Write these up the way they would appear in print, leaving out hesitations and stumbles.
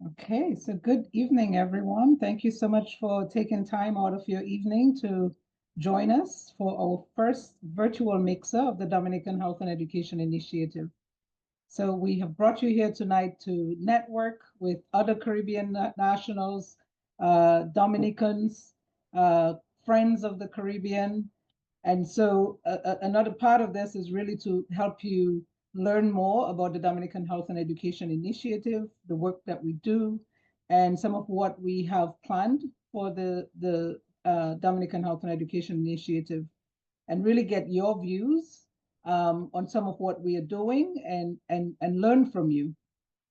Okay, so good evening, everyone. Thank you so much for taking time out of your evening to join us for our first virtual mixer of the Dominican Health and Education Initiative. So we have brought you here tonight to network with other Caribbean nationals, Dominicans, friends of the Caribbean, and so another part of this is really to help you learn more about the Dominican Health and Education Initiative, the work that we do, and some of what we have planned for the Dominican Health and Education Initiative, and really get your views on some of what we are doing and learn from you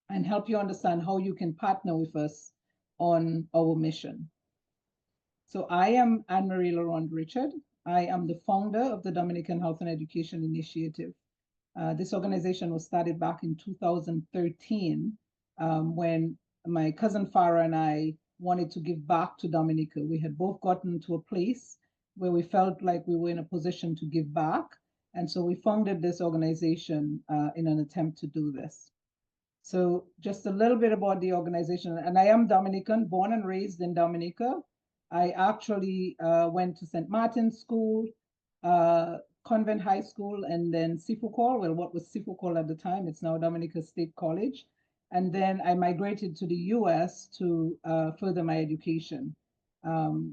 and help you understand how you can partner with us on our mission. So I am Anne-Marie Laurent Richard. I am the founder of the Dominican Health and Education Initiative. This organization was started back in 2013 when my cousin Farah and I wanted to give back to Dominica. We had both gotten to a place where we felt like we were in a position to give back. And so we founded this organization in an attempt to do this. So just a little bit about the organization. And I am Dominican, born and raised in Dominica. I actually went to St. Martin's School, Convent High School, and then Sifukol. Well, what was Sifukol at the time? It's now Dominica State College. And then I migrated to the US to further my education.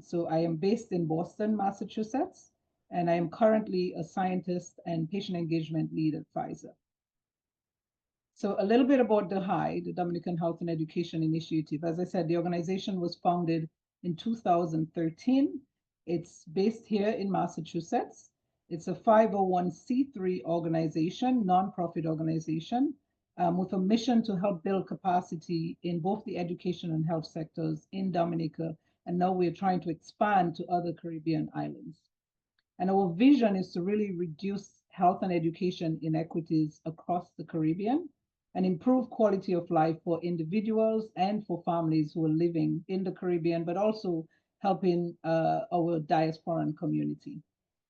So I am based in Boston, Massachusetts, and I am currently a scientist and patient engagement lead at Pfizer. So a little bit about DAHEI, the Dominican Health and Education Initiative. As I said, the organization was founded in 2013. It's based here in Massachusetts. It's a 501c3 organization, nonprofit organization, with a mission to help build capacity in both the education and health sectors in Dominica. And now we're trying to expand to other Caribbean islands. And our vision is to really reduce health and education inequities across the Caribbean and improve quality of life for individuals and for families who are living in the Caribbean, but also helping our diasporan community.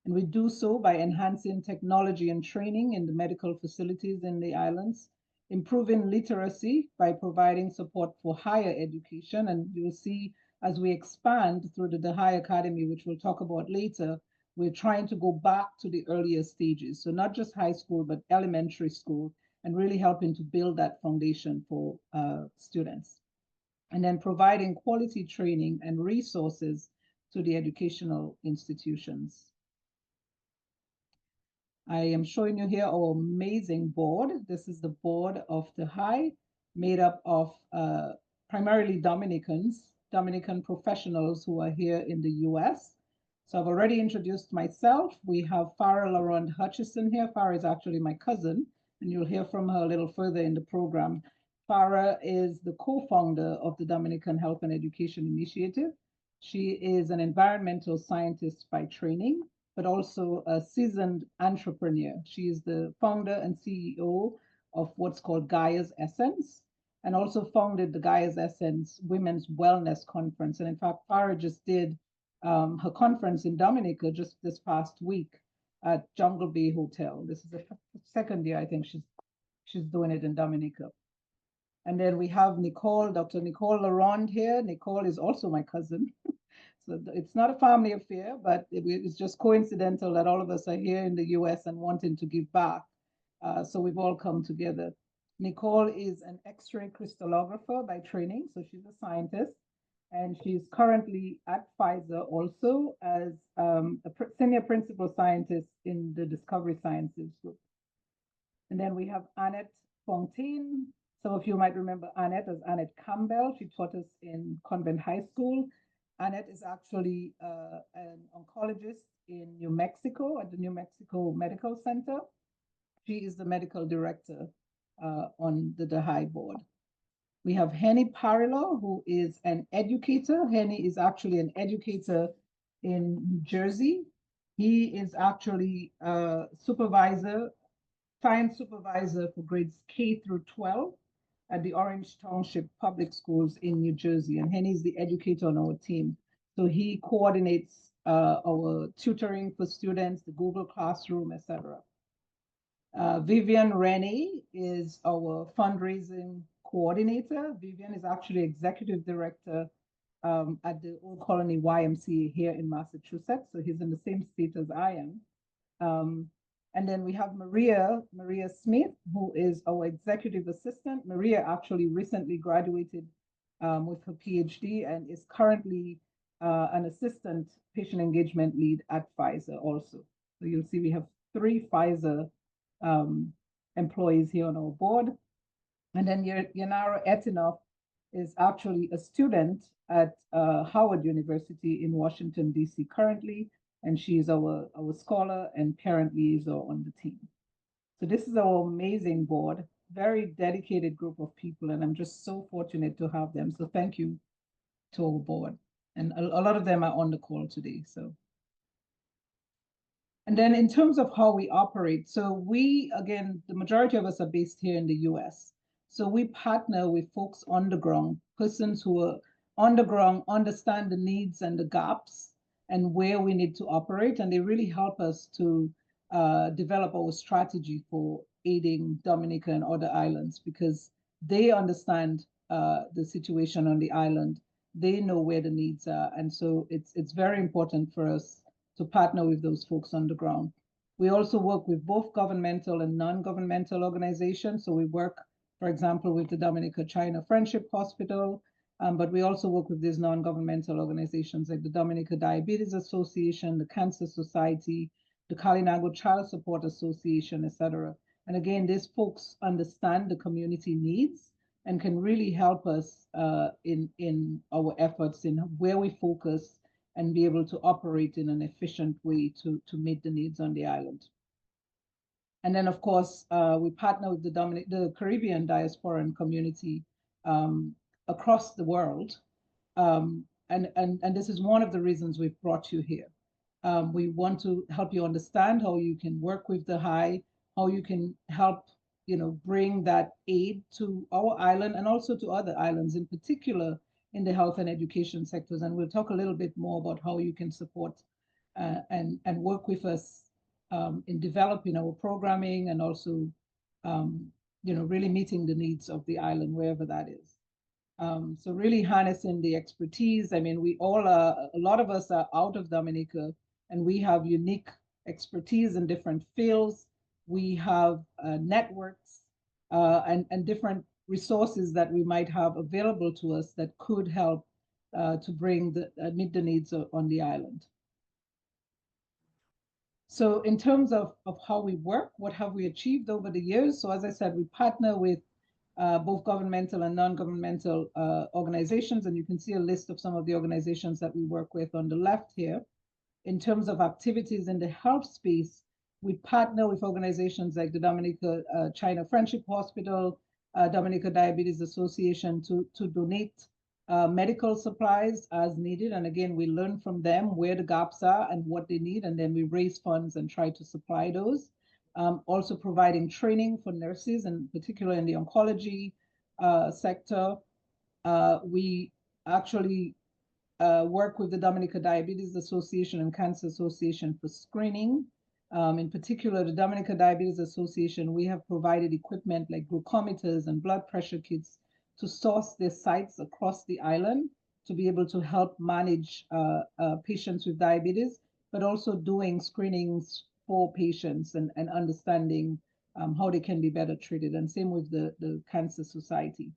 And we do so by enhancing technology and training in the medical facilities in the islands, improving literacy by providing support for higher education. And you'll see as we expand through the DAHEI Academy, which we'll talk about later, we're trying to go back to the earlier stages. So not just high school, but elementary school, and really helping to build that foundation for students. And then providing quality training and resources to the educational institutions. I am showing you here our amazing board. This is the board of DAHEI, made up of primarily Dominican professionals who are here in the US. So I've already introduced myself. We have Farah Laurent Hutchison here. Farah is actually my cousin, and you'll hear from her a little further in the program. Farah is the co-founder of the Dominican Health and Education Initiative. She is an environmental scientist by training, but also a seasoned entrepreneur. She is the founder and CEO of what's called Gaia's Essence, and also founded the Gaia's Essence Women's Wellness Conference. And in fact, Farah just did her conference in Dominica just this past week at Jungle Bay Hotel. This is the second year I think she's doing it in Dominica. And then we have Nicole, Dr. Nicole Laurent here. Nicole is also my cousin. So it's not a family affair, but it's just coincidental that all of us are here in the US and wanting to give back. So we've all come together. Nicole is an X-ray crystallographer by training, so she's a scientist. And she's currently at Pfizer also as a senior principal scientist in the Discovery Sciences group. And then we have Annette Fontaine. Some of you might remember Annette as Annette Campbell. She taught us in Convent High School. Annette is actually an oncologist in New Mexico at the New Mexico Medical Center. She is the medical director on the DAHEI board. We have Henny Parillo, who is an educator. Henny is actually an educator in New Jersey. He is actually a supervisor, science supervisor for grades K through 12 at the Orange Township Public Schools in New Jersey. And Henny is the educator on our team. So he coordinates our tutoring for students, the Google Classroom, etc. Vivian Rennie is our fundraising coordinator. Vivian is actually executive director at the Old Colony YMCA here in Massachusetts. So he's in the same state as I am. And then we have Maria Smith, who is our executive assistant. Maria actually recently graduated with her PhD and is currently an assistant patient engagement lead at Pfizer also. So you'll see we have 3 Pfizer employees here on our board. And then Yanara Etinoff is actually a student at Howard University in Washington, D.C. currently, and she is our scholar and parent liaison on the team. So this is our amazing board, very dedicated group of people, and I'm just so fortunate to have them. So thank you to our board. And a lot of them are on the call today. So. And then in terms of how we operate, so we, again, the majority of us are based here in the US. So we partner with folks on the ground, persons who are on the ground, understand the needs and the gaps and where we need to operate. And they really help us to develop our strategy for aiding Dominica and other islands because they understand the situation on the island. They know where the needs are. And so it's very important for us to partner with those folks on the ground. We also work with both governmental and non-governmental organizations. So we work, for example, with the Dominica-China Friendship Hospital, but we also work with these non-governmental organizations like the Dominica Diabetes Association, the Cancer Society, the Kalinago Child Support Association, etc. And again, these folks understand the community needs and can really help us in our efforts in where we focus and be able to operate in an efficient way to meet the needs on the island. And then, of course, we partner with the Caribbean diaspora and community across the world. And this is one of the reasons we've brought you here. We want to help you understand how you can work with the DAHEI, how you can help bring that aid to our island and also to other islands, in particular in the health and education sectors. And we'll talk a little bit more about how you can support and work with us in developing our programming and also, really meeting the needs of the island, wherever that is. So really harnessing the expertise. I mean, a lot of us are out of Dominica and we have unique expertise in different fields. We have networks and different resources that we might have available to us that could help to meet the needs on the island. So in terms of how we work, what have we achieved over the years? So as I said, we partner with both governmental and non-governmental organizations, and you can see a list of some of the organizations that we work with on the left here. In terms of activities in the health space, we partner with organizations like the Dominica China Friendship Hospital, Dominica Diabetes Association to donate medical supplies as needed. And again, we learn from them where the gaps are and what they need, and then we raise funds and try to supply those. Also providing training for nurses, and particularly in the oncology sector. We actually work with the Dominica Diabetes Association and Cancer Association for screening. In particular, the Dominica Diabetes Association, we have provided equipment like glucometers and blood pressure kits to source their sites across the island to be able to help manage patients with diabetes, but also doing screenings for patients and understanding how they can be better treated. And same with the Cancer Society.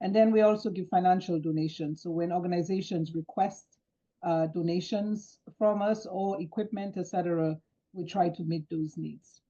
And then we also give financial donations. So when organizations request donations from us or equipment, etc., we try to meet those needs.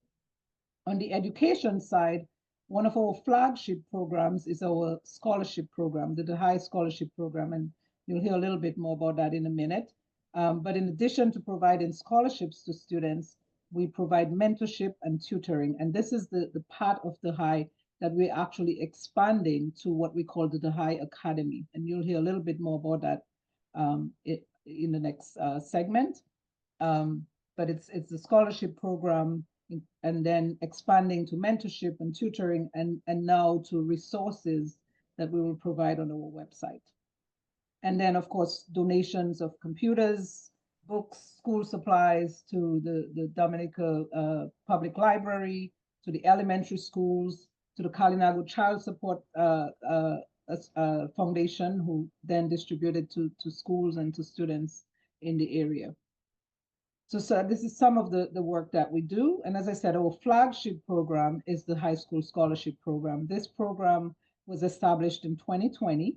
On the education side, one of our flagship programs is our scholarship program, the DAHEI Scholarship Program, and you'll hear a little bit more about that in a minute. But in addition to providing scholarships to students, we provide mentorship and tutoring. And this is the part of the DAHEI that we're actually expanding to what we call the DAHEI Academy. And you'll hear a little bit more about that in the next segment. But it's a scholarship program and then expanding to mentorship and tutoring and now to resources that we will provide on our website. And then, of course, donations of computers, books, school supplies to the Dominica Public Library, to the elementary schools, to the Kalinago Child Support Foundation, who then distributed to schools and to students in the area. So this is some of the work that we do. And as I said, our flagship program is the high school scholarship program. This program was established in 2020,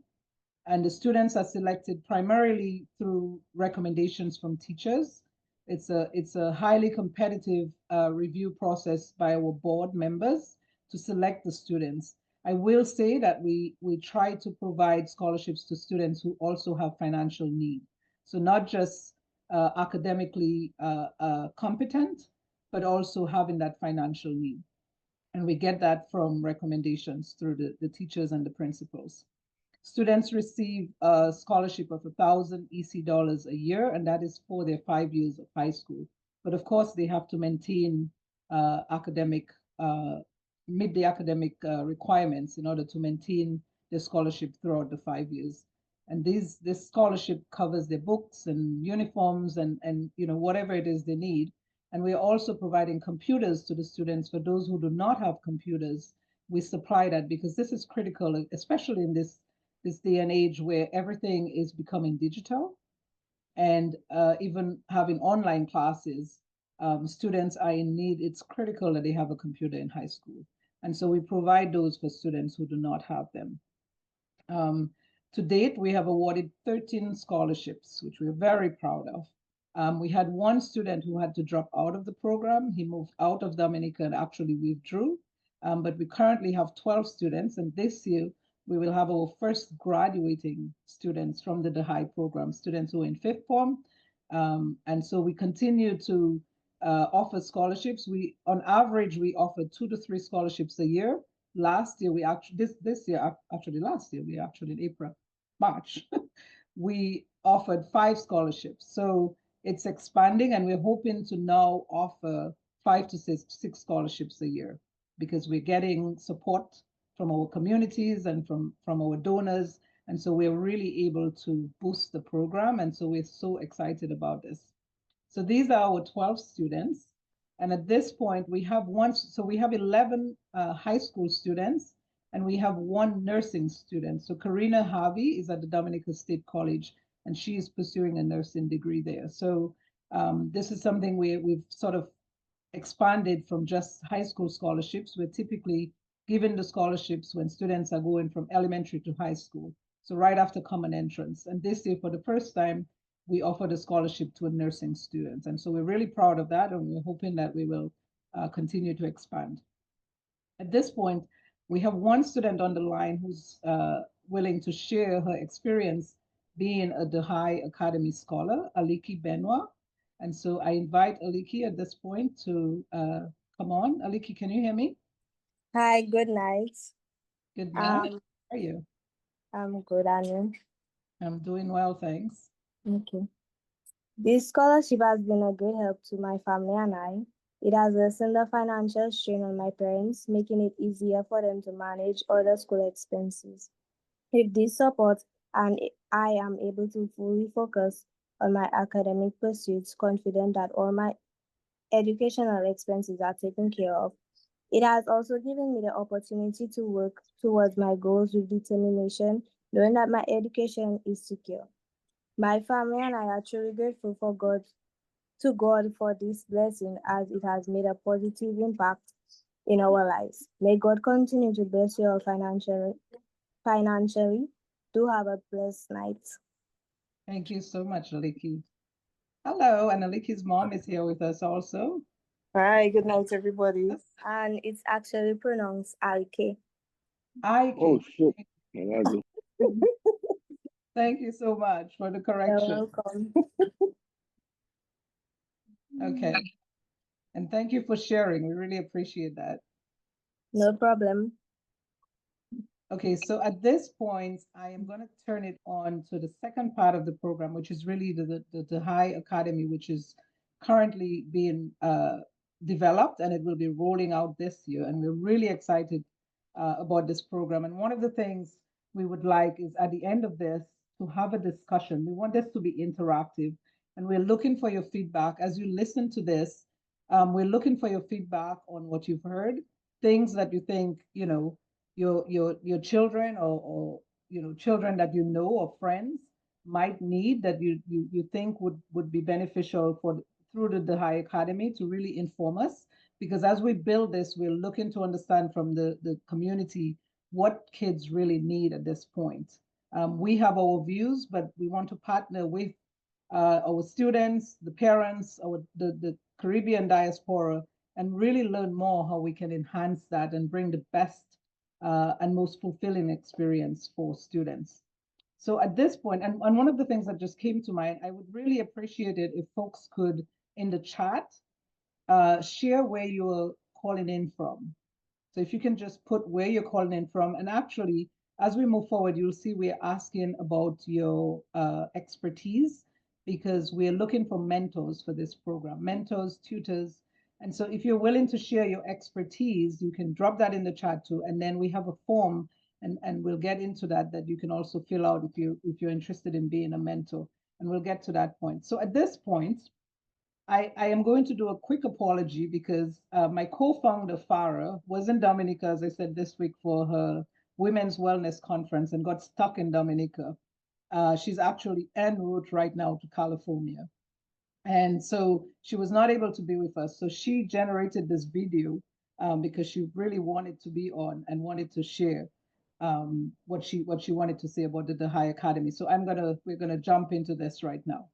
and the students are selected primarily through recommendations from teachers. It's a highly competitive review process by our board members to select the students. I will say that we try to provide scholarships to students who also have financial need. So not just academically competent, but also having that financial need. And we get that from recommendations through the teachers and the principals. Students receive a scholarship of 1,000 EC dollars a year, and that is for their 5 years of high school. But of course, they have to maintain academic, meet the academic requirements in order to maintain their scholarship throughout the 5 years. And this scholarship covers their books and uniforms and whatever it is they need. And we're also providing computers to the students. For those who do not have computers, we supply that because this is critical, especially in this day and age where everything is becoming digital, and even having online classes, students are in need. It's critical that they have a computer in high school. And so we provide those for students who do not have them. To date, we have awarded 13 scholarships, which we're very proud of. We had one student who had to drop out of the program. He moved out of Dominica and actually withdrew. But we currently have 12 students, and this year we will have our first graduating students from the DAHEI program, students who are in fifth form. And so we continue to offer scholarships. On average, we offer 2 to 3 scholarships a year. Last year, last year, we actually in March, we offered 5 scholarships. So it's expanding, and we're hoping to now offer 5 to 6 scholarships a year because we're getting support from our communities and from our donors. And so we're really able to boost the program. And so we're so excited about this. So these are our 12 students. And at this point, we have 11 high school students, and we have 1 nursing student. So Karina Harvey is at the Dominica State College, and she is pursuing a nursing degree there. So this is something we've sort of expanded from just high school scholarships. We're typically giving the scholarships when students are going from elementary to high school, so right after common entrance. And this year, for the first time, we offered a scholarship to a nursing student. And so we're really proud of that, and we're hoping that we will continue to expand. At this point, we have 1 student on the line who's willing to share her experience being a DAHEI Academy scholar, Aliki Benoit. And so I invite Aliki at this point to come on. Aliki, can you hear me? Hi, good night. Good night. How are you? I'm good, and you? I'm doing well, thanks. Okay. This scholarship has been a great help to my family and I. It has lessened the financial strain on my parents, making it easier for them to manage other school expenses. With this support, and I am able to fully focus on my academic pursuits, confident that all my educational expenses are taken care of. It has also given me the opportunity to work towards my goals with determination, knowing that my education is secure. My family and I are truly grateful to God for this blessing as it has made a positive impact in our lives. May God continue to bless you all financially. Do have a blessed night. Thank you so much, Aliki. Hello, and Aliki's mom is here with us also. Hi, good night, everybody. And it's actually pronounced Alke. Oh, shit. Thank you so much for the You're correction. welcome. Okay. And thank you for sharing. We really appreciate that. No problem. Okay, so at this point, I am going to turn it on to the second part of the program, which is really the DAHEI Academy, which is currently being developed, and it will be rolling out this year. And we're really excited about this program. And one of the things we would like is at the end of this to have a discussion. We want this to be interactive, and we're looking for your feedback as you listen to this. We're looking for your feedback on what you've heard. things that you think, your children or children that you know or friends might need that you think would be beneficial through the DAHEI Academy to really inform us. Because as we build this, we're looking to understand from the community what kids really need at this point. We have our views, but we want to partner with our students, the parents, the Caribbean diaspora, and really learn more how we can enhance that and bring the best and most fulfilling experience for students. So at this point, and one of the things that just came to mind, I would really appreciate it if folks could, in the chat, share where you're calling in from. So if you can just put where you're calling in from, and actually, as we move forward, you'll see we're asking about your expertise because we're looking for mentors for this program, mentors, tutors. And so if you're willing to share your expertise, you can drop that in the chat too. And then we have a form and we'll get into that you can also fill out if you're interested in being a mentor. And we'll get to that point. So at this point, I am going to do a quick apology because my co-founder, Farah, was in Dominica, as I said, this week for her Women's Wellness Conference and got stuck in Dominica. She's actually en route right now to California. And so she was not able to be with us. So she generated this video because she really wanted to be on and wanted to share what she wanted to say about the DAHEI Academy. So we're gonna jump into this right now.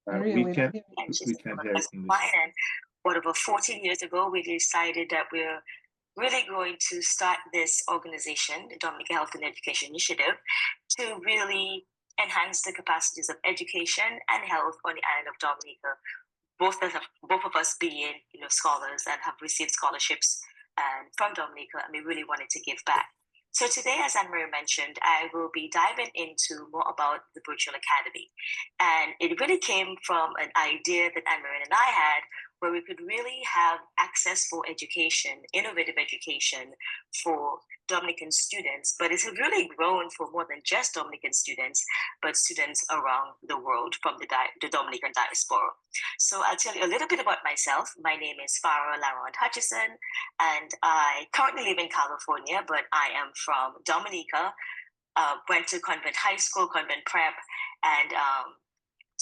Maria, We can hear it in the what about 14 years ago, we decided that we're really going to start this organization, the Dominican Health and Education Initiative, to really enhance the capacities of education and health on the island of Dominica. Both of us being, scholars and have received scholarships from Dominica, and we really wanted to give back. So today, as Anne-Marie mentioned, I will be diving into more about the Virtual Academy. And it really came from an idea that Anne-Marie and I had where we could really have access for education, innovative education for Dominican students, but it's really grown for more than just Dominican students, but students around the world from the Dominican diaspora. So I'll tell you a little bit about myself. My name is Farah Laurent Hutchison, and I currently live in California, but I am from Dominica, went to Convent High School, Convent Prep, and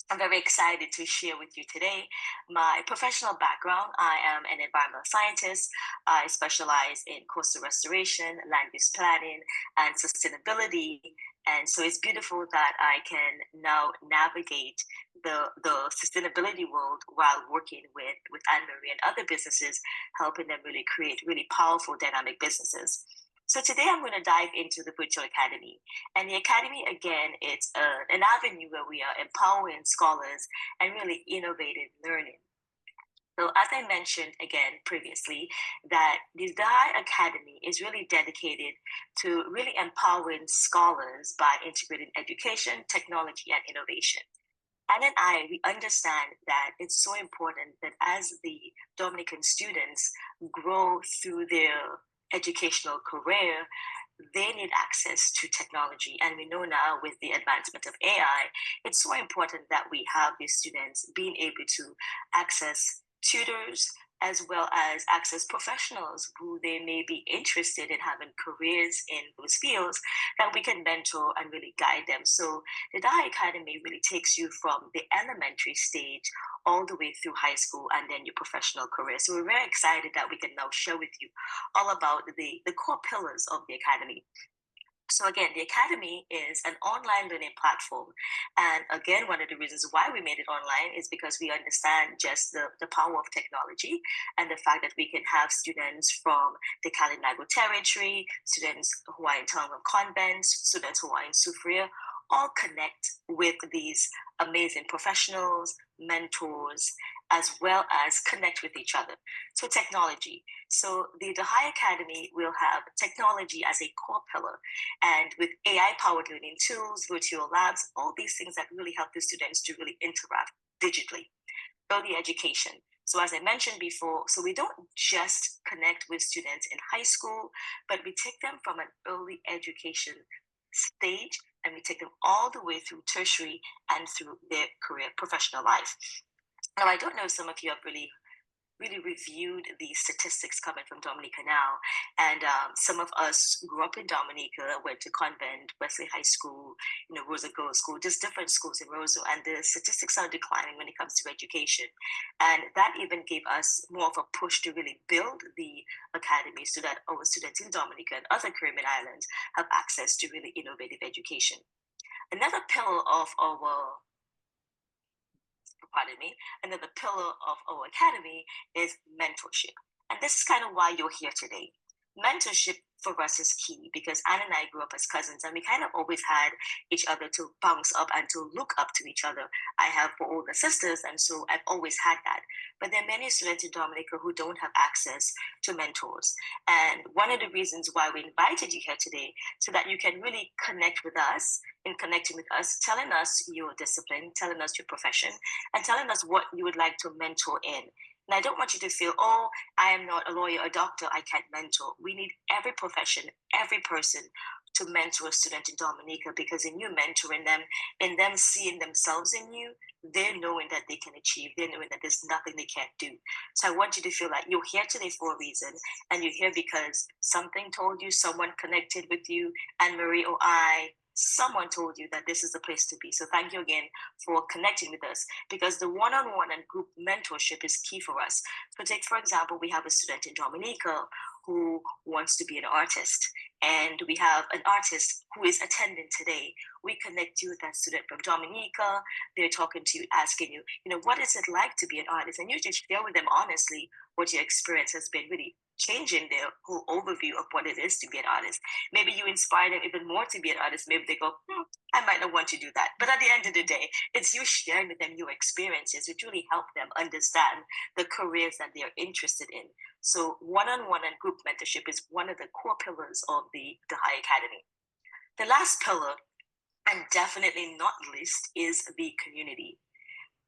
I'm very excited to share with you today my professional background. I am an environmental scientist. I specialize in coastal restoration, land use planning, and sustainability. And so it's beautiful that I can now navigate the sustainability world while working with Anne-Marie and other businesses, helping them really create really powerful, dynamic businesses. So today I'm going to dive into the Virtual Academy. And the Academy, again, it's an avenue where we are empowering scholars and really innovative learning. So as I mentioned again previously, that the DAHEI Academy is really dedicated to really empowering scholars by integrating education, technology, and innovation. Anne and I, we understand that it's so important that as the Dominican students grow through their educational career, they need access to technology. And we know now with the advancement of AI, it's so important that we have these students being able to access tutors as well as access professionals who they may be interested in having careers in those fields that we can mentor and really guide them. So the DAHEI Academy really takes you from the elementary stage all the way through high school and then your professional career. So we're very excited that we can now share with you all about the core pillars of the Academy. So again, the Academy is an online learning platform. And again, one of the reasons why we made it online is because we understand just the power of technology and the fact that we can have students from the Kalinago territory, students who are in Tonga convents, students who are in Sufria, all connect with these amazing professionals, mentors, as well as connect with each other. So technology. So the DAHEI Academy will have technology as a core pillar, and with AI-powered learning tools, virtual labs, all these things that really help the students to really interact digitally. Early education. So as I mentioned before, so we don't just connect with students in high school, but we take them from an early education stage and we take them all the way through tertiary and through their career professional life. Now, I don't know if some of you have really reviewed the statistics coming from Dominica now. And some of us grew up in Dominica, went to convent, Wesley High School, Rosa Girls School, just different schools in Roseau. And the statistics are declining when it comes to education. And that even gave us more of a push to really build the academy so that our students in Dominica and other Caribbean islands have access to really innovative education. Another pillar of our another pillar of our academy is mentorship. And this is kind of why you're here today. Mentorship for us is key because Anne and I grew up as cousins and we kind of always had each other to bounce up and to look up to each other. I have 4 older sisters, and so I've always had that. But there are many students in Dominica who don't have access to mentors. And one of the reasons why we invited you here today, so that you can really connect with us, in connecting with us, telling us your discipline, telling us your profession, and telling us what you would like to mentor in. And I don't want you to feel, oh, I am not a lawyer or doctor, I can't mentor. We need every profession, every person to mentor a student in Dominica, because in you mentoring them, in them seeing themselves in you, they're knowing that they can achieve, they're knowing that there's nothing they can't do. So I want you to feel like you're here today for a reason, and you're here because something told you, someone connected with you, Anne-Marie or I, someone told you that this is the place to be. So thank you again for connecting with us, because the one-on-one and group mentorship is key for us. So take, for example, we have a student in Dominica who wants to be an artist, and we have an artist who is attending today. We connect you with that student from Dominica. They're talking to you, asking you, what is it like to be an artist? And you just share with them honestly what your experience has been, really changing their whole overview of what it is to be an artist. Maybe you inspire them even more to be an artist. Maybe they go, I might not want to do that. But at the end of the day, it's you sharing with them your experiences, which really help them understand the careers that they are interested in. So one-on-one and group mentorship is one of the core pillars of the DAHEI Academy. The last pillar, and definitely not least, is the community.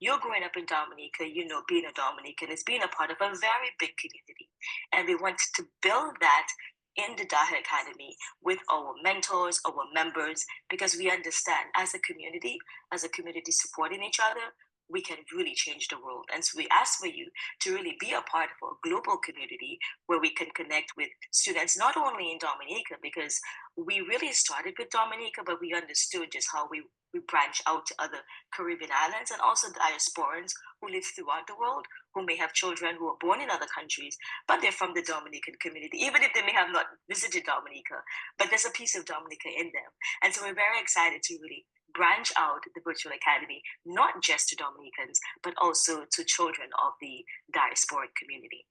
You're growing up in Dominica, being a Dominican is being a part of a very big community. And we want to build that in the DAHEI Academy with our mentors, our members, because we understand as a community supporting each other, we can really change the world. And so we ask for you to really be a part of a global community where we can connect with students, not only in Dominica, because we really started with Dominica, but we understood just how we branch out to other Caribbean islands, and also diasporans who live throughout the world, who may have children who are born in other countries, but they're from the Dominican community, even if they may have not visited Dominica, but there's a piece of Dominica in them. And so we're very excited to really branch out the virtual academy, not just to Dominicans, but also to children of the diasporic community.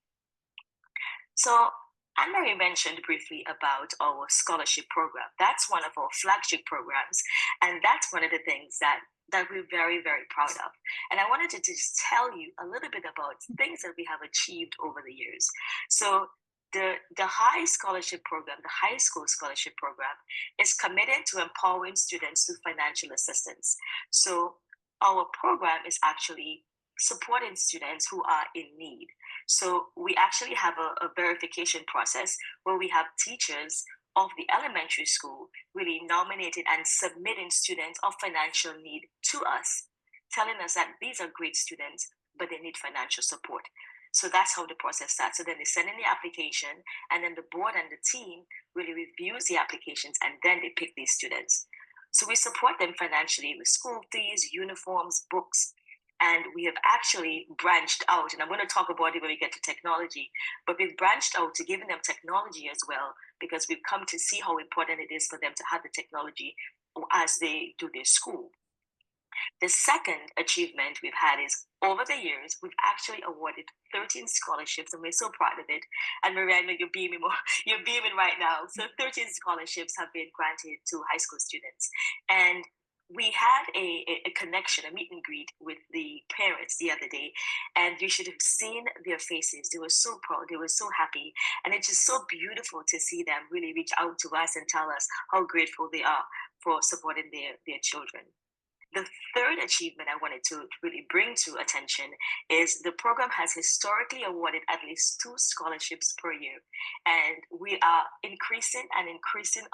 So Anne-Marie mentioned briefly about our scholarship program. That's one of our flagship programs, and that's one of the things that we're very, very proud of. And I wanted to just tell you a little bit about things that we have achieved over the years. So the high scholarship program, the high school scholarship program, is committed to empowering students through financial assistance. So our program is actually supporting students who are in need. So we actually have a verification process where we have teachers of the elementary school really nominated and submitting students of financial need to us, telling us that these are great students, but they need financial support. So that's how the process starts. So then they send in the application, and then the board and the team really reviews the applications, and then they pick these students. So we support them financially with school fees, uniforms, books, and we have actually branched out, and I'm going to talk about it when we get to technology, but we've branched out to giving them technology as well, because we've come to see how important it is for them to have the technology as they do their school. The second achievement we've had is, over the years, we've actually awarded 13 scholarships, and we're so proud of it. And Maria, I know you're beaming right now. So 13 scholarships have been granted to high school students. And we had a connection, a meet and greet with the parents the other day, and you should have seen their faces. They were so proud, they were so happy, and it's just so beautiful to see them really reach out to us and tell us how grateful they are for supporting their children. The third achievement I wanted to really bring to attention is the program has historically awarded at least 2 scholarships per year. And we are increasing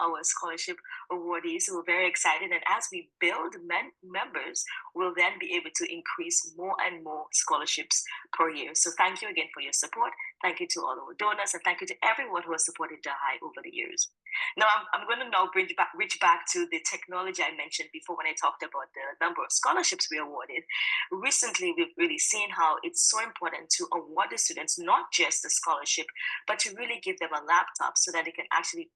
our scholarship awardees. So we're very excited. And as we build members, we'll then be able to increase more and more scholarships per year. So thank you again for your support. Thank you to all our donors, and thank you to everyone who has supported DAHEI over the years. Now, I'm going to now reach back to the technology I mentioned before when I talked about the number of scholarships we awarded. Recently, we've really seen how it's so important to award the students not just a scholarship, but to really give them a laptop so that they can actually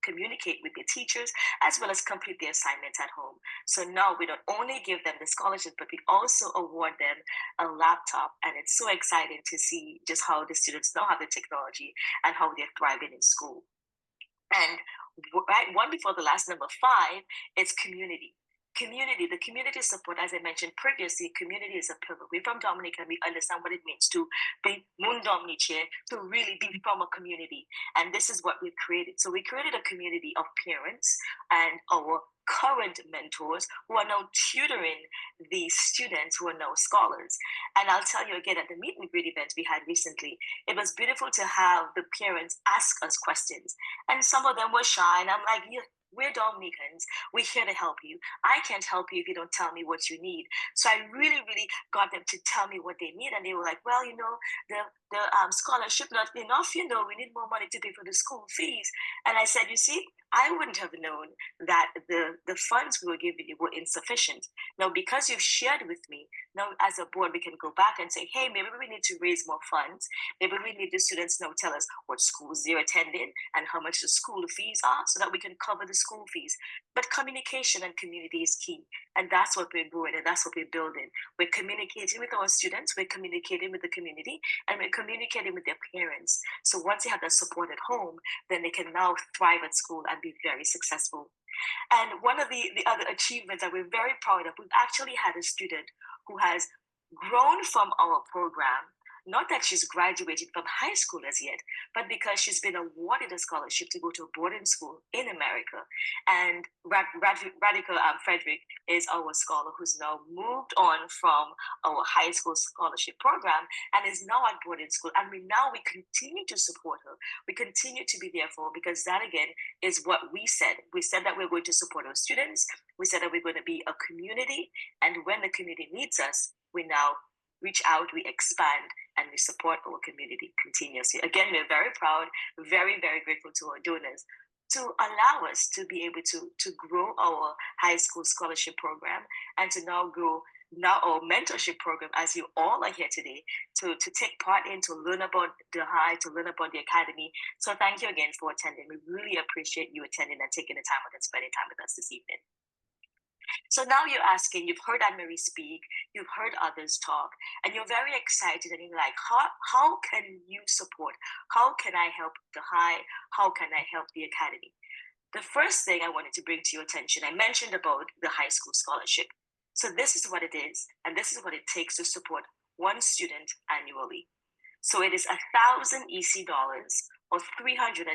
communicate with their teachers as well as complete their assignments at home. So now we don't only give them the scholarship, but we also award them a laptop. And it's so exciting to see just how the students now have the technology and how they're thriving in school. And one before the last, number 5, is community. The community support, as I mentioned previously, community is a pillar. We're from Dominica, and we understand what it means to be Mundomniche, to really be from a community. And this is what we've created. So we created a community of parents and our current mentors who are now tutoring the students who are now scholars. And I'll tell you again, at the meet and greet event we had recently, it was beautiful to have the parents ask us questions. And some of them were shy, and I'm like, yeah, we're Dominicans. We're here to help you. I can't help you if you don't tell me what you need. So I really got them to tell me what they need. And they were like, well, the scholarship not enough, we need more money to pay for the school fees. And I said, you see, I wouldn't have known that the funds we were giving you were insufficient. Now, because you've shared with me, now as a board, we can go back and say, hey, maybe we need to raise more funds. Maybe we need the students now tell us what schools they're attending and how much the school fees are so that we can cover the school fees. But communication and community is key. And that's what we're doing, and that's what we're building. We're communicating with our students, we're communicating with the community, and we're communicating with their parents. So once they have that support at home, then they can now thrive at school and be very successful. And one of the other achievements that we're very proud of, we've actually had a student who has grown from our program. Not that she's graduated from high school as yet, but because she's been awarded a scholarship to go to a boarding school in America. And Radical Frederick is our scholar who's now moved on from our high school scholarship program and is now at boarding school. And we continue to support her. We continue to be there for her, because that again is what we said. We said that we're going to support our students. We said that we're going to be a community. And when the community needs us, we now reach out, we expand, and we support our community continuously. Again, we're very proud, very grateful to our donors to allow us to be able to grow our high school scholarship program and to now grow our mentorship program, as you all are here today, to take part in, to learn about DAHEI, to learn about the academy. So thank you again for attending. We really appreciate you attending and taking the time and spending time with us this evening. So now you're asking, you've heard Anne-Marie speak, you've heard others talk, and you're very excited and you're like, how can you support? How can I help DAHEI? How can I help the academy? The first thing I wanted to bring to your attention, I mentioned about the high school scholarship. So this is what it is, and this is what it takes to support one student annually. So it is 1,000 EC dollars or $370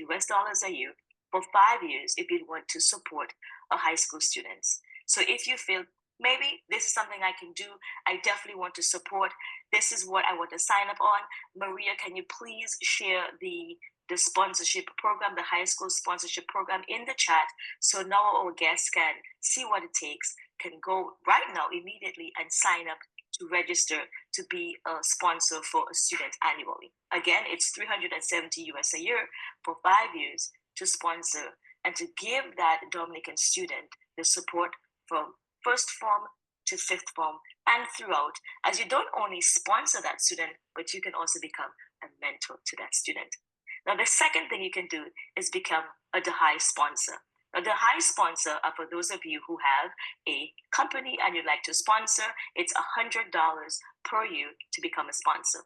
US a year for 5 years if you want to support a high school students. So if you feel maybe this is something I can do, I definitely want to support, this is what I want to sign up on. Maria, can you please share the sponsorship program, the high school sponsorship program in the chat, so now our guests can see what it takes, can go right now immediately and sign up to register to be a sponsor for a student annually. Again, it's $370 US a year for 5 years to sponsor and to give that Dominican student the support from first form to fifth form and throughout, as you don't only sponsor that student, but you can also become a mentor to that student. Now, the second thing you can do is become a DAHEI sponsor. Now, the DAHEI sponsor are for those of you who have a company and you'd like to sponsor, it's $100 per year to become a sponsor.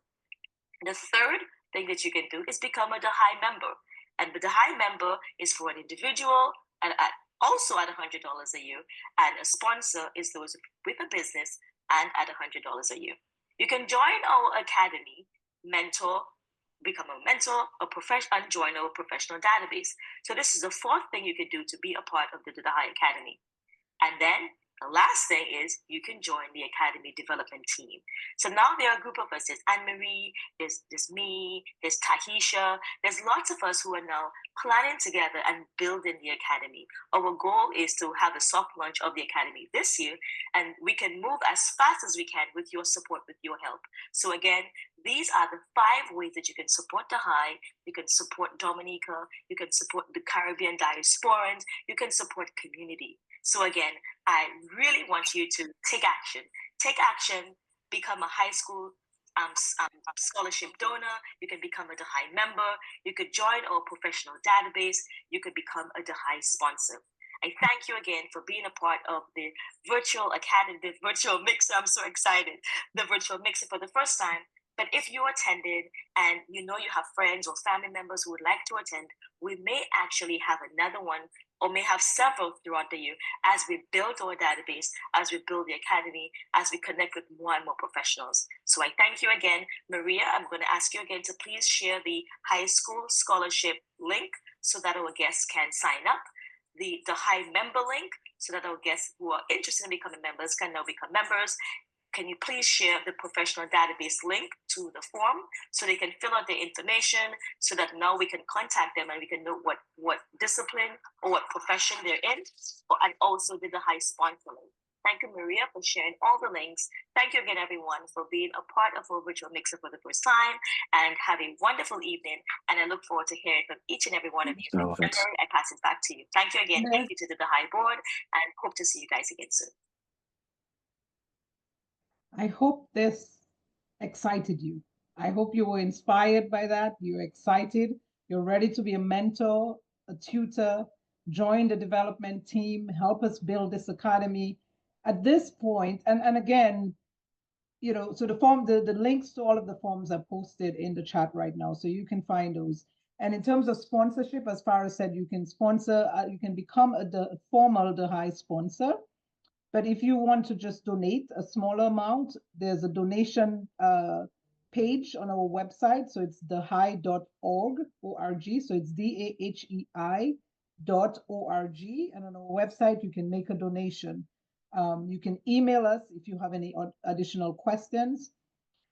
The third thing that you can do is become a DAHEI member. And the DAHEI member is for an individual and also at $100 a year. And a sponsor is those with a business and at $100 a year. You can join our academy, become a mentor, and join our professional database. So this is the fourth thing you can do to be a part of the DAHEI Academy. And then The last thing is you can join the Academy Development Team. So now there are a group of us. There's Anne-Marie, there's me, there's Tahisha. There's lots of us who are now planning together and building the Academy. Our goal is to have a soft launch of the Academy this year, and we can move as fast as we can with your support, with your help. So again, these are the 5 ways that you can support DAHEI. You can support Dominica. You can support the Caribbean diasporans. You can support community. So again, I really want you to take action. Take action, become a high school scholarship donor. You can become a DAHEI member. You could join our professional database. You could become a DAHEI sponsor. I thank you again for being a part of the virtual academy, the virtual mixer. I'm so excited. The virtual mixer for the first time. But if you attended and you know you have friends or family members who would like to attend, we may actually have another one or may have several throughout the year as we build our database, as we build the academy, as we connect with more and more professionals. So I thank you again. Maria, I'm going to ask you again to please share the high school scholarship link so that our guests can sign up, the DAHEI member link so that our guests who are interested in becoming members can now become members. Can you please share the professional database link to the form so they can fill out their information so that now we can contact them and we can know what discipline or what profession they're in, and also the DAHEI sponsor link. Thank you, Maria, for sharing all the links. Thank you again, everyone, for being a part of our virtual mixer for the first time, and have a wonderful evening. And I look forward to hearing from each and every one of you. I pass it back to you. Thank you again. Thank you to the DAHEI board, and hope to see you guys again soon. I hope this excited you. I hope you were inspired by that. You're excited. You're ready to be a mentor, a tutor, join the development team, help us build this academy. At this point, and again, you know, so the links to all of the forms are posted in the chat right now, so you can find those. And in terms of sponsorship, as Farah said, you can sponsor, you can become a formal DAHEI sponsor. But if you want to just donate a smaller amount, there's a donation page on our website. So it's dahei.org, O-R-G. So it's DAHEI.org. And on our website, you can make a donation. You can email us if you have any additional questions.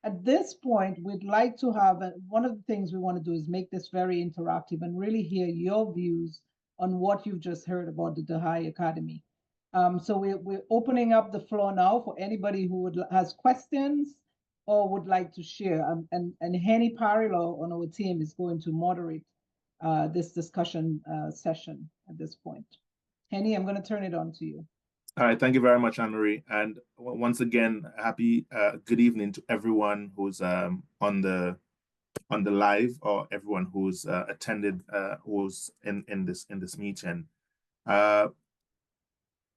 At this point, we'd like to have, one of the things we want to do is make this very interactive and really hear your views on what you've just heard about the DAHEI Academy. So we're opening up the floor now for anybody who has questions or would like to share. And Henny Parilo on our team is going to moderate this discussion session at this point. Henny, I'm going to turn it on to you. All right, thank you very much, Anne-Marie. And once again, happy good evening to everyone who's on the live, or everyone who's attended, who's in this meeting.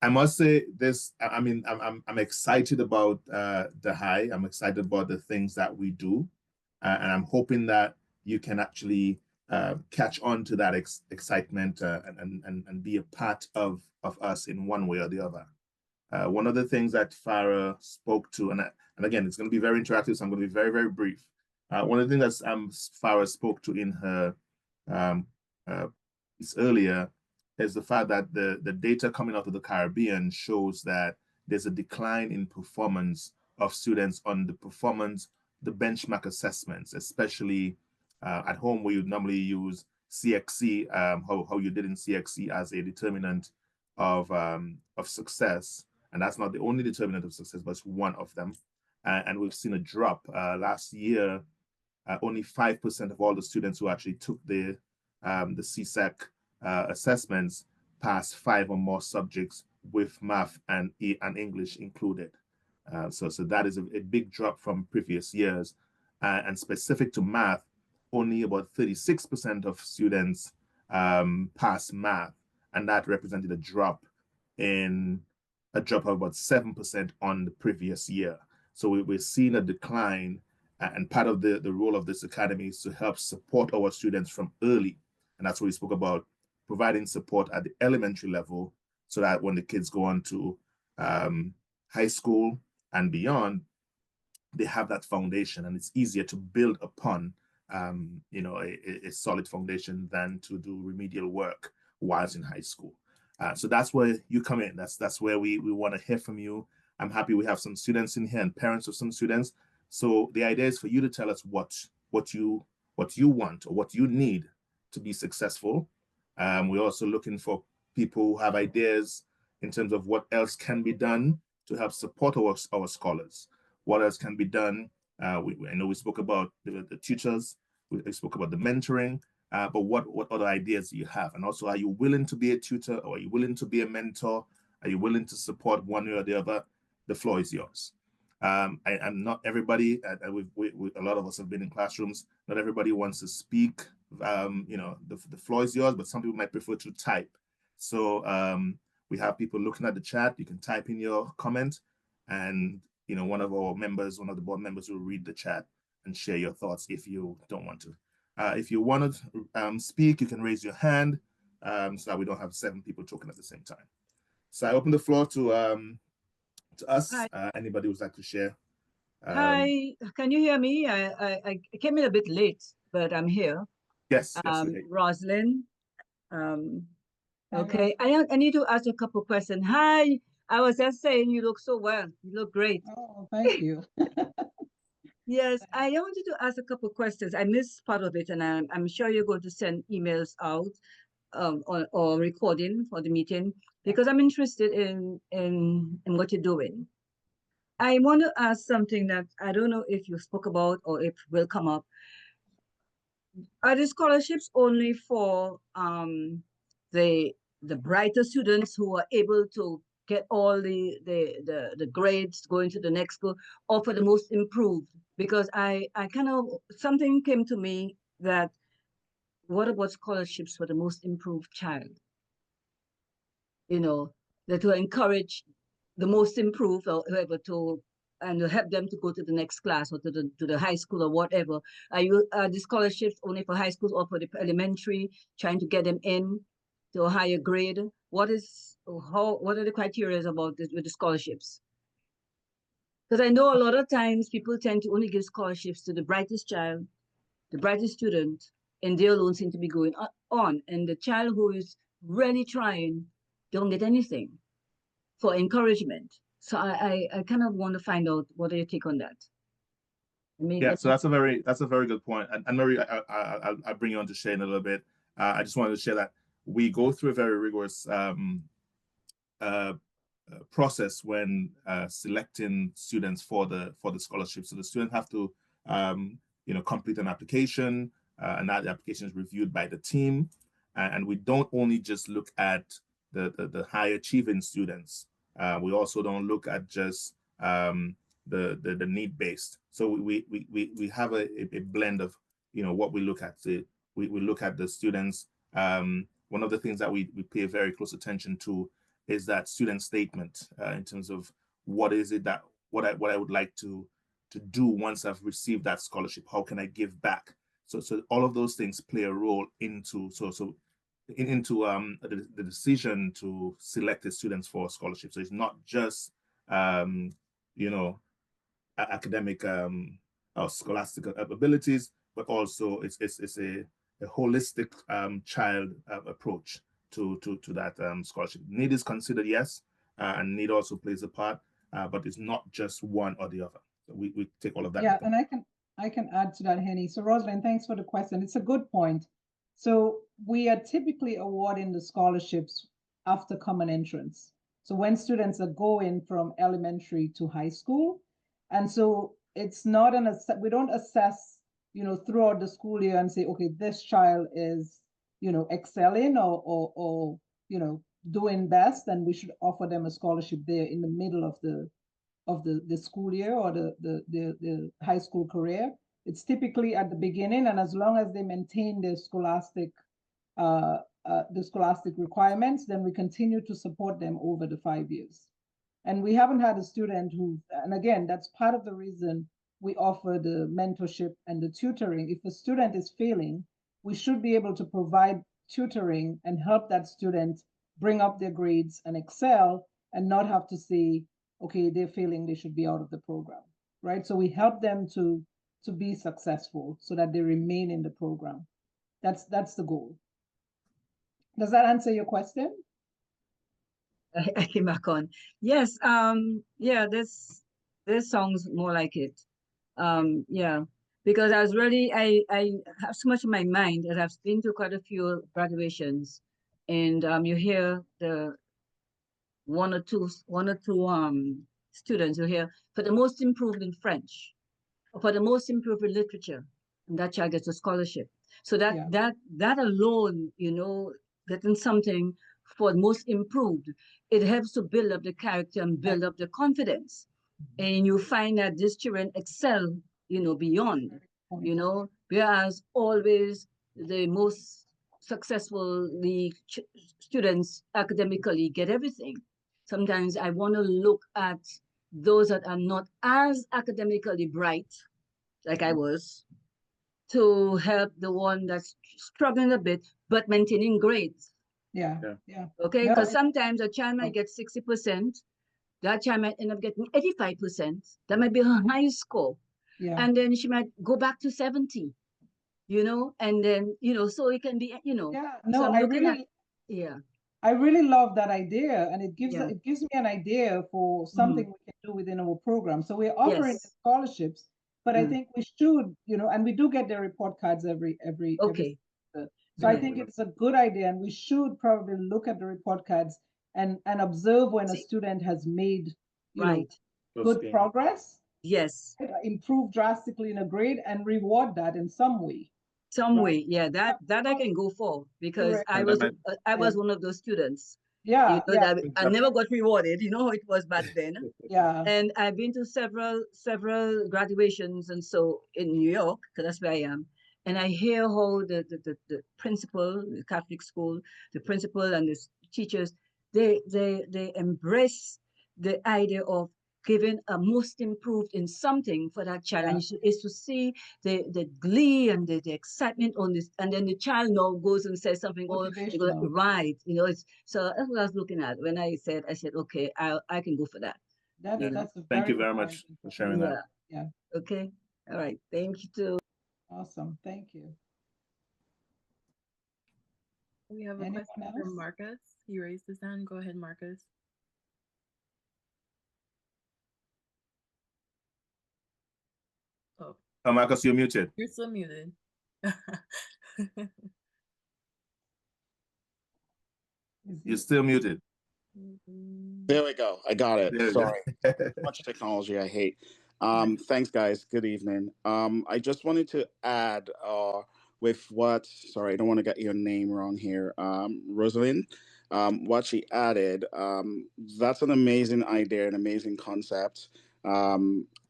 I must say this. I mean, I'm excited about DAHEI. I'm excited about the things that we do, and I'm hoping that you can actually catch on to that excitement and be a part of us in one way or the other. One of the things that Farah spoke to, and again, it's going to be very interactive, so I'm going to be very, very brief. One of the things that Farah spoke to in her piece earlier is the fact that the data coming out of the Caribbean shows that there's a decline in performance of students on the benchmark assessments, especially at home where you normally use CXC, how you did in CXC as a determinant of success. And that's not the only determinant of success, but it's one of them. And we've seen a drop. Last year, only 5% of all the students who actually took the CSEC assessments passed 5 or more subjects with math and English included. So that is a big drop from previous years. And specific to math, only about 36% of students passed math, and that represented a drop of about 7% on the previous year. So we're seeing a decline, and part of the role of this academy is to help support our students from early. And that's what we spoke about, providing support at the elementary level so that when the kids go on to high school and beyond, they have that foundation, and it's easier to build upon a solid foundation than to do remedial work whilst in high school. So that's where you come in. That's where we want to hear from you. I'm happy we have some students in here and parents of some students. So the idea is for you to tell us what you want or what you need to be successful. We're also looking for people who have ideas in terms of what else can be done to help support our scholars. What else can be done? I know we spoke about the tutors, we spoke about the mentoring, but what other ideas do you have? And also, are you willing to be a tutor, or are you willing to be a mentor? Are you willing to support one way or the other? The floor is yours. I'm not everybody. A lot of us have been in classrooms. Not everybody wants to speak. The floor is yours, but some people might prefer to type. So we have people looking at the chat. You can type in your comment, and one of the board members will read the chat and share your thoughts if you don't want to. If you want to speak, you can raise your hand so that we don't have 7 people talking at the same time. So I open the floor to us. Anybody who'd like to share? Hi, can you hear me? I came in a bit late, but I'm here. Yes. Rosalind. Okay, I need to ask a couple questions. Hi, I was just saying you look so well. You look great. Oh, thank you. Yes, I wanted to ask a couple questions. I missed part of it, and I'm sure you're going to send emails out or recording for the meeting, because I'm interested in what you're doing. I want to ask something that I don't know if you spoke about or if will come up. Are the scholarships only for the brighter students who are able to get all the grades going to the next school, or for the most improved? Because I kind of, something came to me that, what about scholarships for the most improved child? That will encourage the most improved or whoever and help them to go to the next class or to the high school or whatever. Are the scholarships only for high school or for the elementary, trying to get them in to a higher grade? What are the criteria about this with the scholarships? Because I know a lot of times people tend to only give scholarships to the brightest child, the brightest student, and they alone seem to be going on. And the child who is really trying don't get anything for encouragement. So I kind of want to find out what your take on that. So that's a very good point. And Mary, I'll bring you on to share in a little bit. I just wanted to share that we go through a very rigorous process when selecting students for the scholarship. So the students have to complete an application, and that application is reviewed by the team. And we don't only just look at the high achieving students. We also don't look at just the need based. So we have a blend of what we look at. So we look at the students. One of the things that we pay very close attention to is that student statement in terms of what is it that what I would like to do once I've received that scholarship. How can I give back? So all of those things play a role into the decision to select the students for a scholarship. So it's not just academic or scholastic abilities, but also it's a holistic child approach to that scholarship. Need is considered, yes, and need also plays a part, but it's not just one or the other. So we take all of that. Yeah, and I can add to that, Henny. So Rosalind, thanks for the question. It's a good point. So we are typically awarding the scholarships after common entrance. So when students are going from elementary to high school, and so it's not we don't assess, throughout the school year and say, okay, this child is, excelling or doing best, and we should offer them a scholarship there in the middle of the school year or the high school career. It's typically at the beginning, and as long as they maintain their scholastic requirements, then we continue to support them over the 5 years. And we haven't had a student and again, that's part of the reason we offer the mentorship and the tutoring. If the student is failing, we should be able to provide tutoring and help that student bring up their grades and excel, and not have to say, okay, they're failing, they should be out of the program, right? So we help them to be successful so that they remain in the program. That's the goal. Does that answer your question? I came back on. Yes, yeah, this sounds more like it. Yeah, because I was really, I have so much in my mind that I've been to quite a few graduations, and you hear the one or two students you hear for the most improved in French, or for the most improved in literature, and that child gets a scholarship. So Yeah. that alone, you know, getting something for most improved, it helps to build up the character and build up the confidence. And you find that these children excel, you know, beyond, you know, whereas always the most successful students academically get everything. Sometimes I want to look at those that are not as academically bright, like I was, to help the one that's struggling a bit but maintaining grades. Yeah. Yeah. Yeah. Okay, No, because sometimes a child might get 60%, that child might end up getting 85%. That might be her highest score. yeah. And then she might go back to 70, you know, and then, you know, so it can be, you know. Yeah. So No, I'm I looking at, really, yeah, I really love that idea, and yeah. it gives me an idea for something we can do within our program. So we're offering Yes. scholarships, but I Mm. think we should, you know, and we do get their report cards every Okay. semester. So I Right. think it's a good idea, and we should probably look at the report cards and observe when a See, student has made, you know, right. Those good games. progress, Yes. improve drastically in a grade, and reward that in some way. Some Right. way, yeah, that I can go for, because Correct. I And that was might, I was Yeah. one of those students, you Yeah. know, Yeah. that I never got rewarded. You know how it was back then. Yeah. And I've been to several graduations and so in New York, because that's where I am. And I hear how the principal, the Catholic school, the principal and the teachers, they embrace the idea of giving a most improved in something for that child. Yeah. And is to see the glee and the excitement on this. And then the child now goes and says something, oh, they're gonna, Motivational. right. You know, it's so that's what I was looking at when I said, okay, I can go for that. That's You know, that's a thank very you very good much idea. for sharing that. yeah. Yeah. Okay. All right. Thank you too. Awesome. Thank you. We have a Anyone question else? from Marcus. He raised his hand. Go ahead, Marcus. Oh, Oh, Marcus, you're muted. you're still muted. You're still muted. There we go. I got it. There we Sorry. go. Much technology I hate. Thanks, guys. Good evening. I just wanted to add with what, sorry, I don't want to get your name wrong here. Rosalind, what she added, that's an amazing idea, an amazing concept.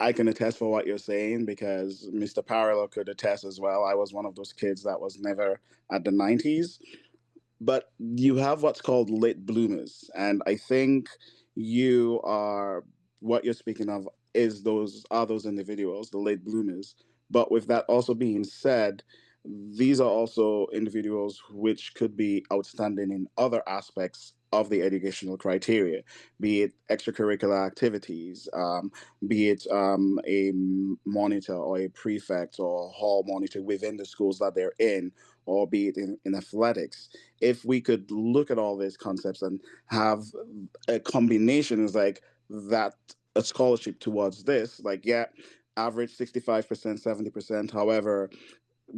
I can attest for what you're saying because Mr. Parallel could attest as well. I was one of those kids that was never at the 90s, but you have what's called late bloomers, and I think you are what you're speaking of is those individuals, the late bloomers. But with that also being said, these are also individuals which could be outstanding in other aspects of the educational criteria, be it extracurricular activities, be it a monitor or a prefect or hall monitor within the schools that they're in, or be it in athletics. If we could look at all these concepts and have a combination, is like that, a scholarship towards this, like, yeah, average 65%, 70%. However,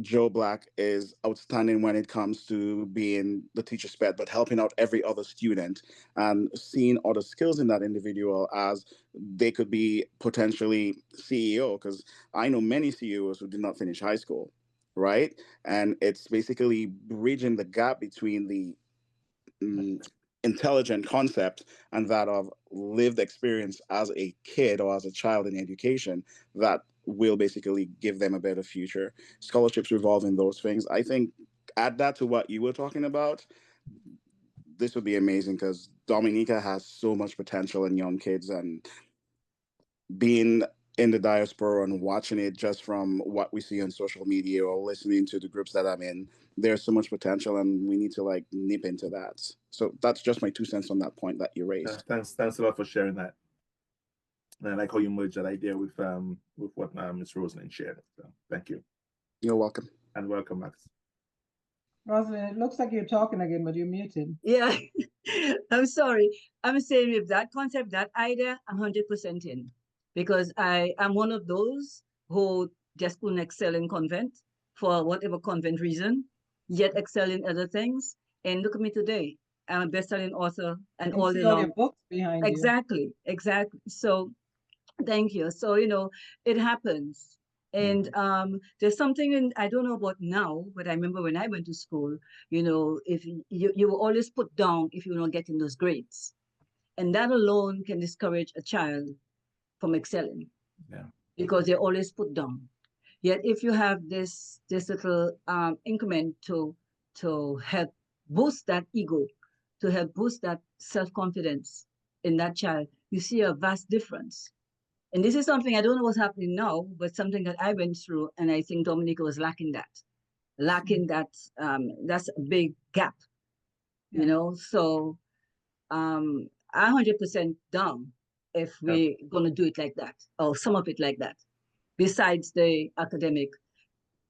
Joe Black is outstanding when it comes to being the teacher's pet, but helping out every other student and seeing other skills in that individual as they could be potentially CEO. Because I know many CEOs who did not finish high school, right? And it's basically bridging the gap between the intelligent concept and that of lived experience as a kid or as a child in education that will basically give them a better future. Scholarships revolve in those things. I think add that to what you were talking about. This would be amazing because Dominica has so much potential in young kids, and being in the diaspora and watching it just from what we see on social media or listening to the groups that I'm in, there's so much potential and we need to like nip into that. So that's just my 2 cents on that point that you raised. Thanks a lot for sharing that. And I like how you merged that idea with what Ms. Rosalind shared. So thank you. You're welcome. And welcome, Max. Rosalind, it looks like you're talking again, but you're muted. Yeah. I'm sorry. I'm saying with that concept, that idea, I'm 100% in. Because I am one of those who just couldn't excel in convent for whatever convent reason, yet excel in other things. And look at me today. I'm a best-selling author and I can all see all your along. books behind you. Exactly. So thank you. So, it happens. And there's something I don't know about now, but I remember when I went to school, if you were always put down if you're not getting those grades. And that alone can discourage a child from excelling. Yeah. Because they're always put down. Yet if you have this little increment to help boost that ego, to help boost that self-confidence in that child, you see a vast difference. And this is something I don't know what's happening now, but something that I went through, and I think Dominica was lacking that. That's a big gap, So I'm 100% down if we're going to do it like that, or some of it like that. Besides the academic,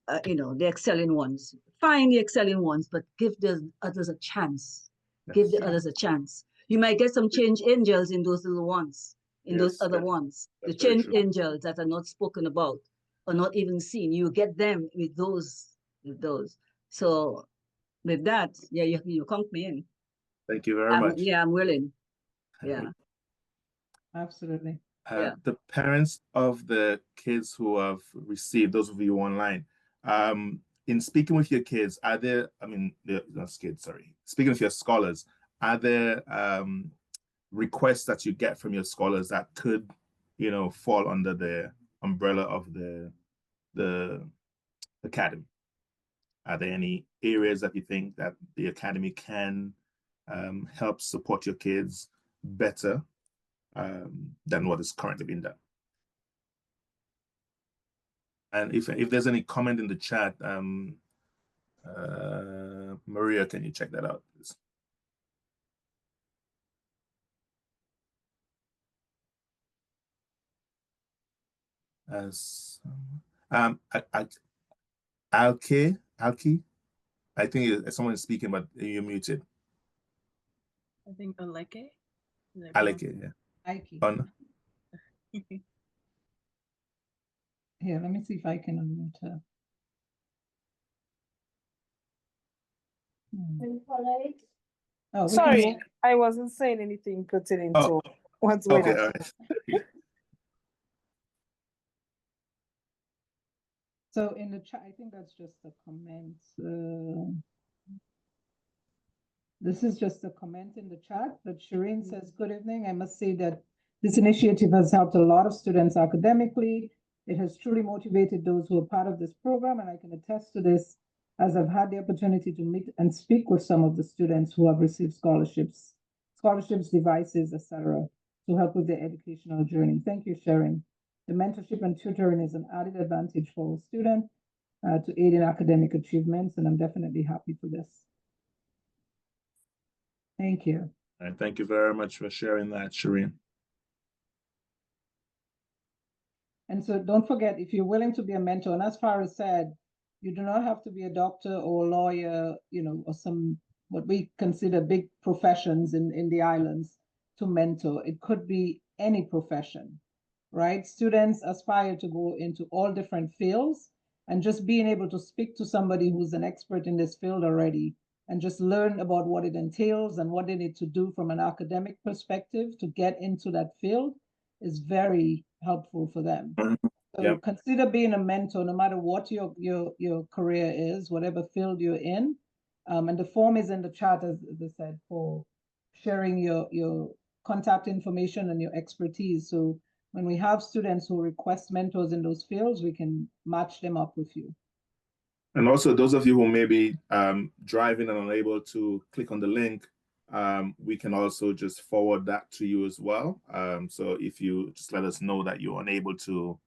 the excelling ones. Find the excelling ones, but give the others a chance. Give the others a chance. You might get some change angels in those little ones, in those other ones. The change angels that are not spoken about or not even seen. You get them with those. So with that, you count me in. Thank you very much. Yeah, I'm willing. Yeah. Absolutely. The parents of the kids who have received, those of you online, in speaking with your kids, are there, not kids, sorry, speaking with your scholars, are there requests that you get from your scholars that could, fall under the umbrella of the academy? Are there any areas that you think that the academy can help support your kids better than what is currently being done? And if there's any comment in the chat, Maria, can you check that out, please? As Alki, I think someone is speaking, but you're muted. I think Aleke. Aleke, yeah. Aleke. Here, let me see if I can unmute her. Oh, sorry, I wasn't saying anything pertaining to what's going on. All right. So in the chat, I think that's just a comment. This is just a comment in the chat, but Shireen says, good evening. I must say that this initiative has helped a lot of students academically. It has truly motivated those who are part of this program, and I can attest to this as I've had the opportunity to meet and speak with some of the students who have received scholarships, devices, etc., to help with their educational journey. Thank you, Sharon. The mentorship and tutoring is an added advantage for a student to aid in academic achievements, and I'm definitely happy for this. Thank you. All right, thank you very much for sharing that, Shireen. And so don't forget, if you're willing to be a mentor, and as Farah said, you do not have to be a doctor or a lawyer, or some what we consider big professions in the islands to mentor. It could be any profession, right? Students aspire to go into all different fields, and just being able to speak to somebody who's an expert in this field already and just learn about what it entails and what they need to do from an academic perspective to get into that field is very helpful for them. So consider being a mentor, no matter what your career is, whatever field you're in. And the form is in the chat, as I said, for sharing your contact information and your expertise. So when we have students who request mentors in those fields, we can match them up with you. And also, those of you who may be driving and unable to click on the link, we can also just forward that to you as well. So if you just let us know that you're unable to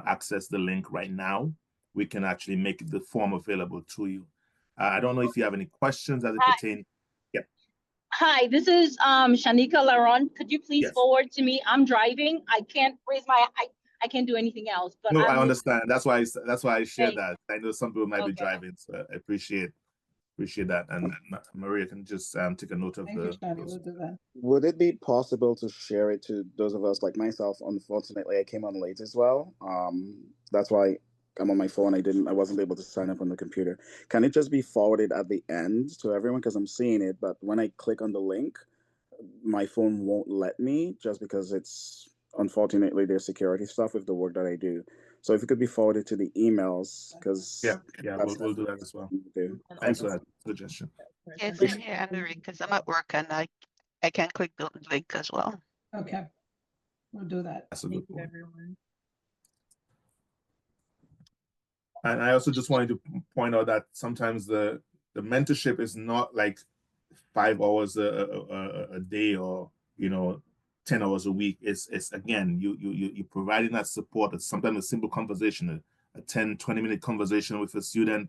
access the link right now, we can actually make the form available to you. I don't know if you have any questions as it pertains. Yeah. Hi, this is Shanika Laron. Could you please forward to me? I'm driving. I can't raise I can't do anything else. But no, I understand. That's why I shared that. I know some people might be driving, so I appreciate Appreciate that. And Maria can just take a note of Thank you, Shani. We'll do that. Would it be possible to share it to those of us like myself? Unfortunately, I came on late as well. That's why I'm on my phone. I wasn't able to sign up on the computer. Can it just be forwarded at the end to everyone? Because I'm seeing it, but when I click on the link, my phone won't let me just because it's unfortunately there's security stuff with the work that I do. So if it could be forwarded to the emails, because yeah, we'll do that as well. Thanks for that suggestion. Yes, I'm here, Anne-Marie, because I'm at work and I can't click the link as well. Okay, we'll do that. That's a good point. Everyone. And I also just wanted to point out that sometimes the mentorship is not like 5 hours a day or 10 hours a week. It's again you're providing that support. It's sometimes a simple conversation, a 10-20 minute conversation with a student.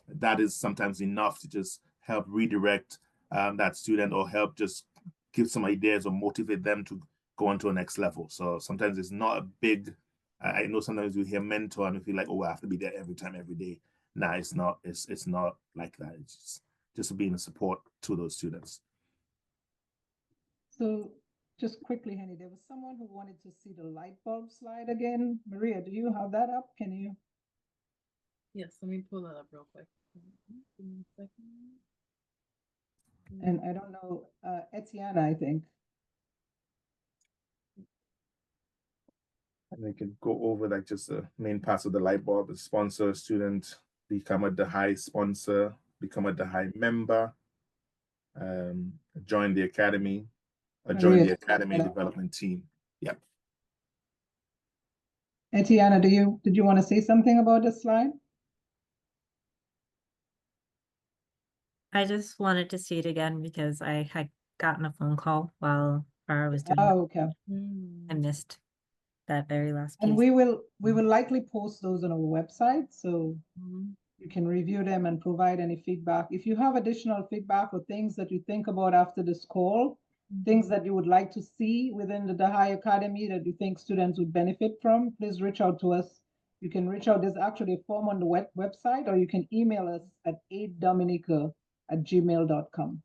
That is sometimes enough to just help redirect that student or help just give some ideas or motivate them to go on to a next level. So sometimes it's not a big, I know sometimes we hear mentor and we feel like, oh, I have to be there every time, every day. Nah, it's not. It's not like that. It's just being a support to those students. So just quickly, Henny, there was someone who wanted to see the light bulb slide again. Maria, do you have that up? Can you? Yes, let me pull that up real quick. Give me a second. And I don't know, Etienne, I think. And they could go over like just the main parts of the light bulb: the sponsor, student, become a DAHEI sponsor, become a DAHEI member, join the academy, or join the academy development team. Yep. Etienne, did you want to say something about this slide? I just wanted to see it again because I had gotten a phone call while I was doing Oh, okay. I missed that very last piece. And we will likely post those on our website, so you can review them and provide any feedback. If you have additional feedback or things that you think about after this call, things that you would like to see within the DAHEI Academy that you think students would benefit from, please reach out to us. You can reach out. There's actually a form on the website, or you can email us at 8dominica@gmail.com.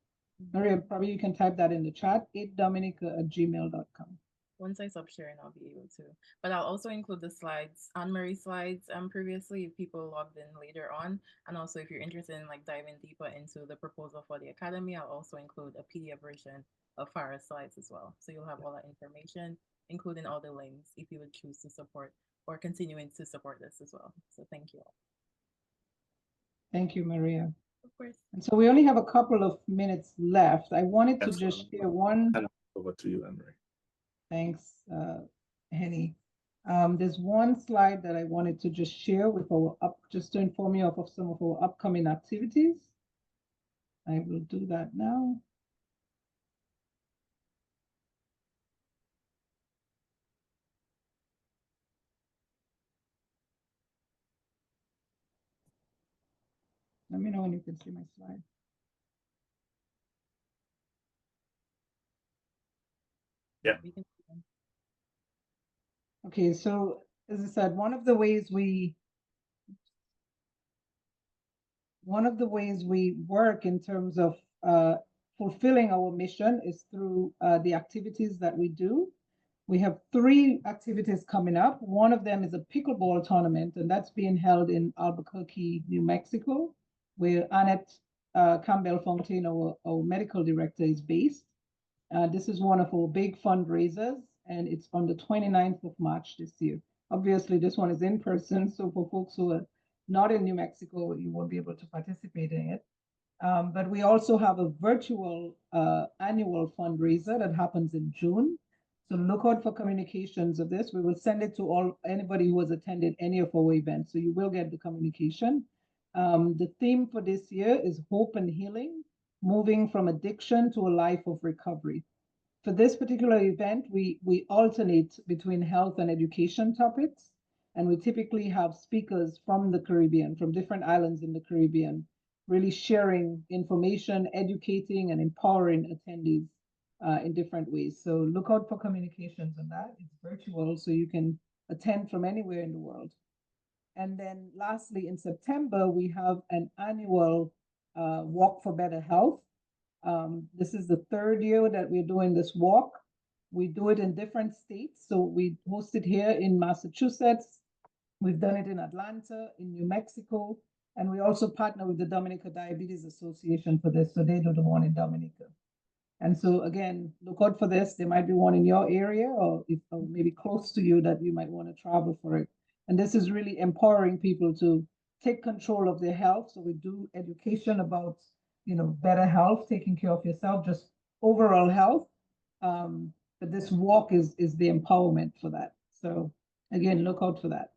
Maria, probably you can type that in the chat, 8dominica@gmail.com. Once I stop sharing, I'll be able to. But I'll also include the slides, Anne-Marie slides previously if people logged in later on. And also if you're interested in like diving deeper into the proposal for the academy, I'll also include a PDF version of Farah's slides as well. So you'll have all that information, including all the links if you would choose to support or continuing to support this as well. So thank you all. Thank you, Maria. Of course. And so we only have a couple of minutes left. I wanted to just share one. Over to you, Anne-Marie. Thanks, Henny. There's one slide that I wanted to just share with just to inform you of some of our upcoming activities. I will do that now. Let me know when you can see my slide. Yeah. Okay, so as I said, one of the ways we work in terms of fulfilling our mission is through the activities that we do. We have 3 activities coming up. One of them is a pickleball tournament, and that's being held in Albuquerque, New Mexico, where Annette Campbell-Fontaine, our medical director, is based. This is one of our big fundraisers, and it's on the 29th of March this year. Obviously, this one is in person, so for folks who are not in New Mexico, you won't be able to participate in it. But we also have a virtual annual fundraiser that happens in June. So look out for communications of this. We will send it to anybody who has attended any of our events. So you will get the communication. The theme for this year is hope and healing, moving from addiction to a life of recovery. For this particular event, we alternate between health and education topics. And we typically have speakers from the Caribbean, from different islands in the Caribbean, really sharing information, educating, and empowering attendees in different ways. So look out for communications on that. It's virtual, so you can attend from anywhere in the world. And then lastly, in September, we have an annual Walk for Better Health. This is the third year that we're doing this walk. We do it in different states. So we host it here in Massachusetts. We've done it in Atlanta, in New Mexico, and we also partner with the Dominica Diabetes Association for this. So they do the one in Dominica. And so again, look out for this. There might be one in your area or maybe close to you that you might want to travel for it. And this is really empowering people to take control of their health. So we do education about, better health, taking care of yourself, just overall health. But this walk is the empowerment for that. So again, look out for that.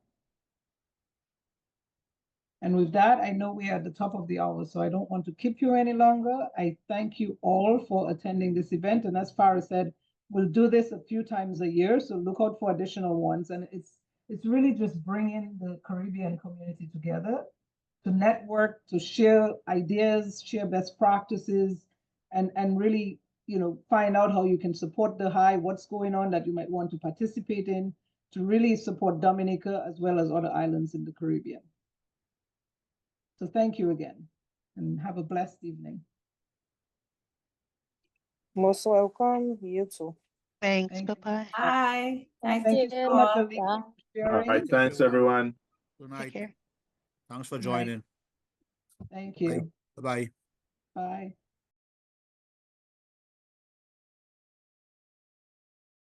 And with that, I know we are at the top of the hour, so I don't want to keep you any longer. I thank you all for attending this event. And as Farah said, we'll do this a few times a year, so look out for additional ones. And it's really just bringing the Caribbean community together to network, to share ideas, share best practices, and really, find out how you can support the DAHEI, what's going on that you might want to participate in, to really support Dominica as well as other islands in the Caribbean. So thank you again, and have a blessed evening. Most welcome. You too. Thanks. Bye-bye. Bye. Nice Thank you to so you much, all. Alicia, for All sharing. right, thanks everyone. Good Take night. care. Thanks for Good night. joining. Thank you. Bye-bye. Bye.